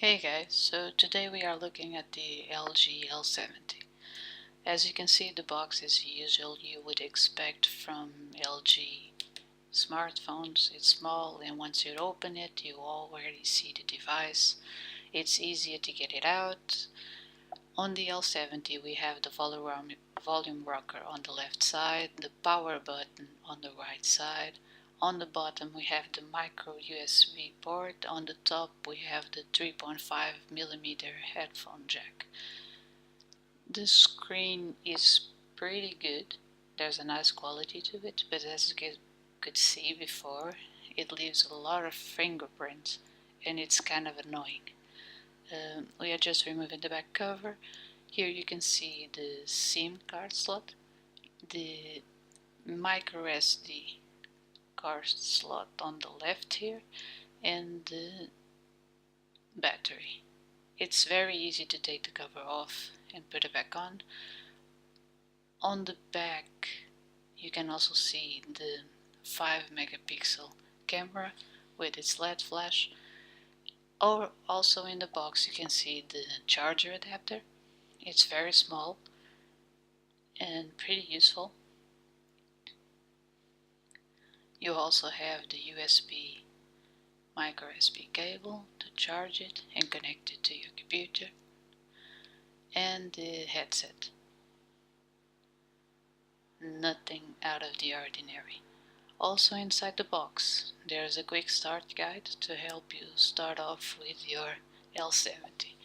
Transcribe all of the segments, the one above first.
Hey guys, so today we are looking at the LG L70. As you can see, the box is usual you would expect from LG smartphones. It's small, and once you open it you already see the device. It's easier to get it out. On the L70 we have the volume rocker on the left side, the power button on the right side. On the bottom we have the micro USB port. On the top we have the 3.5mm headphone jack. The screen is pretty good. There's a nice quality to it, but as you could see before, it leaves a lot of fingerprints and it's kind of annoying. We are just removing the back cover. Here you can see the SIM card slot, the micro SD card slot on the left here, and the battery. It's very easy to take the cover off and put it back on. On the back you can also see the 5 megapixel camera with its LED flash. Or also in the box you can see the charger adapter. It's very small and pretty useful. You also have the USB micro SD cable to charge it and connect it to your computer, and the headset. Nothing out of the ordinary. Also inside the box there's a quick start guide to help you start off with your L70.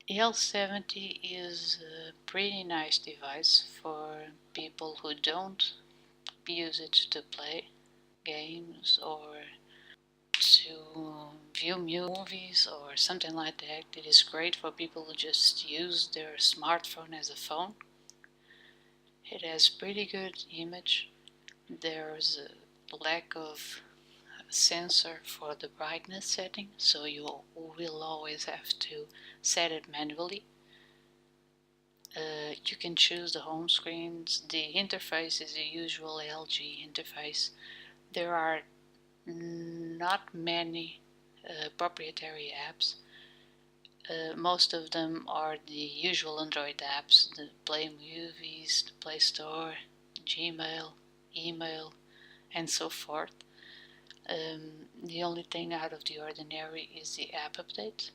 The L70 is a pretty nice device for people who don't use it to play games or to view movies or something like that. It is great for people who just use their smartphone as a phone. It has pretty good image. There's a lack of sensor for the brightness setting, so you will always have to set it manually. You can choose the home screens. The interface is the usual LG interface. There are not many proprietary apps. Most of them are the usual Android apps, the Play Movies, the Play Store, Gmail, email, and so forth. The only thing out of the ordinary is the app update,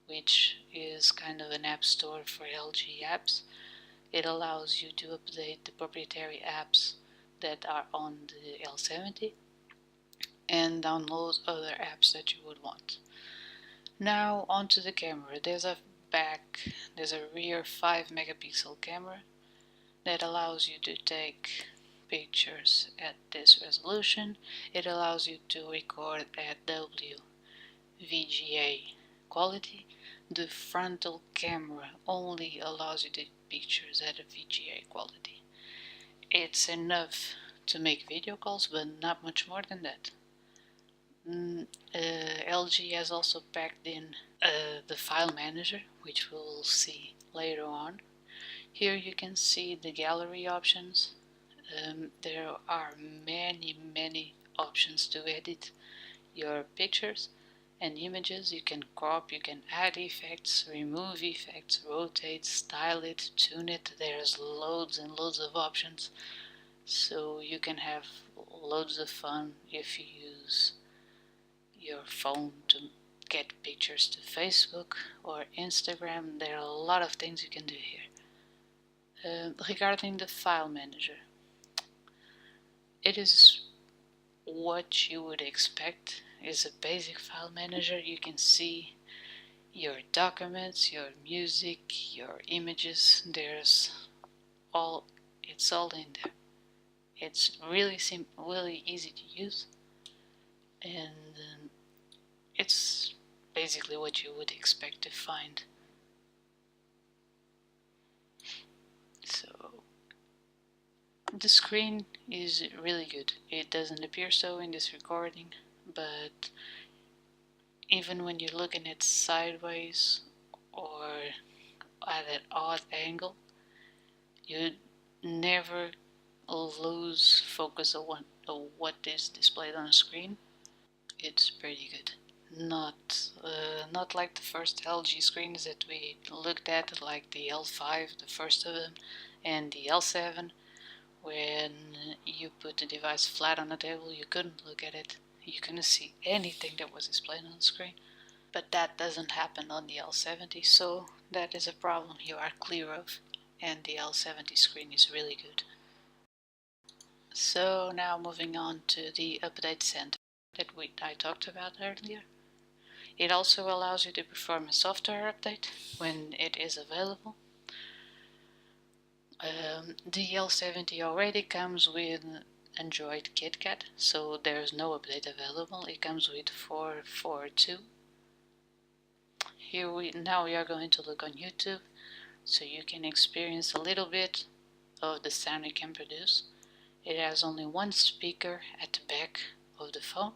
which is kind of an app store for LG apps. It allows you to update the proprietary apps that are on the L70 and download other apps that you would want. Now onto the camera. There's a rear 5 megapixel camera that allows you to take pictures at this resolution. It allows you to record at WVGA quality. The frontal camera only allows you to take pictures at a VGA quality. It's enough to make video calls, but not much more than that. LG has also packed in the file manager, which we'll see later on. Here you can see the gallery options. There are many options to edit your pictures and images. You can crop, you can add effects, remove effects, rotate, style it, tune it. There's loads and loads of options, so you can have loads of fun if you use your phone to get pictures to Facebook or Instagram. There are a lot of things you can do here. Regarding the file manager, it is what you would expect. It's a basic file manager. You can see your documents, your music, your images. It's all in there. It's really simple, really easy to use, and it's basically what you would expect to find. So the screen is really good. It doesn't appear so in this recording, but even when you're looking at sideways or at an odd angle, you never lose focus of what is displayed on the screen. It's pretty good. not like the first LG screens that we looked at, like the L5, the first of them, and the L7. When you put the device flat on the table, you couldn't look at it. You couldn't see anything that was displayed on the screen. But that doesn't happen on the L70, so that is a problem you are clear of, and the L70 screen is really good. So now moving on to the update center that I talked about earlier. It also allows you to perform a software update when it is available. The L70 already comes with Android KitKat, so there's no update available. It comes with 4.4.2. Now we are going to look on YouTube, so you can experience a little bit of the sound it can produce. It has only one speaker at the back of the phone,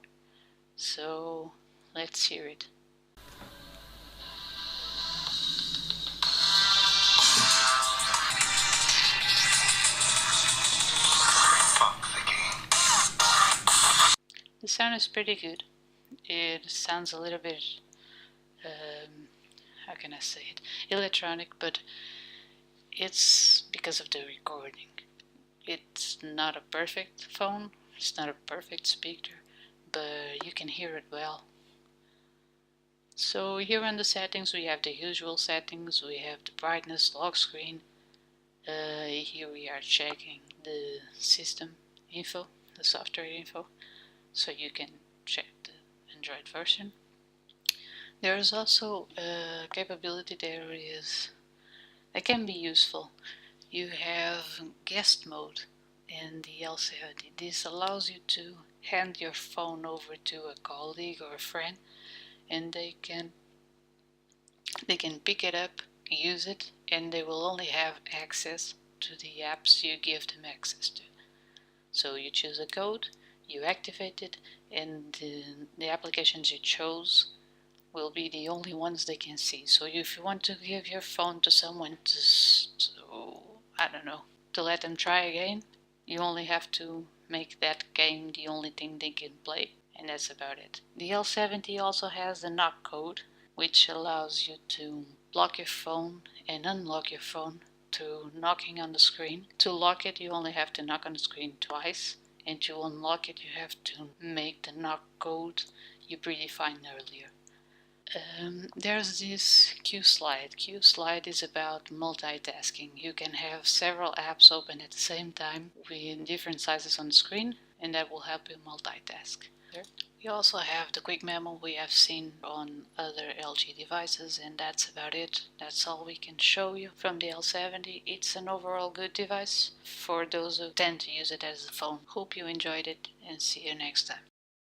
so let's hear it. The sound is pretty good. It sounds a little bit, how can I say it, electronic, but it's because of the recording. It's not a perfect phone, it's not a perfect speaker, but you can hear it well. So here in the settings we have the usual settings. We have the brightness, lock screen. Here we are checking the system info, the software info, so you can check the Android version. There is also a capability that can be useful. You have guest mode in the L70. This allows you to hand your phone over to a colleague or a friend, and they can pick it up, use it, and they will only have access to the apps you give them access to. So you choose a code, you activate it, and the applications you chose will be the only ones they can see. So if you want to give your phone to someone I don't know, to let them try a game, you only have to make that game the only thing they can play, and that's about it. The L70 also has the knock code, which allows you to lock your phone and unlock your phone through knocking on the screen. To lock it, you only have to knock on the screen twice, and to unlock it, you have to make the knock code you predefined earlier. There's this Q slide. Q slide is about multitasking. You can have several apps open at the same time with different sizes on the screen, and that will help you multitask. We also have the quick memo we have seen on other LG devices, and that's about it. That's all we can show you from the L70. It's an overall good device for those who tend to use it as a phone. Hope you enjoyed it, and see you next time.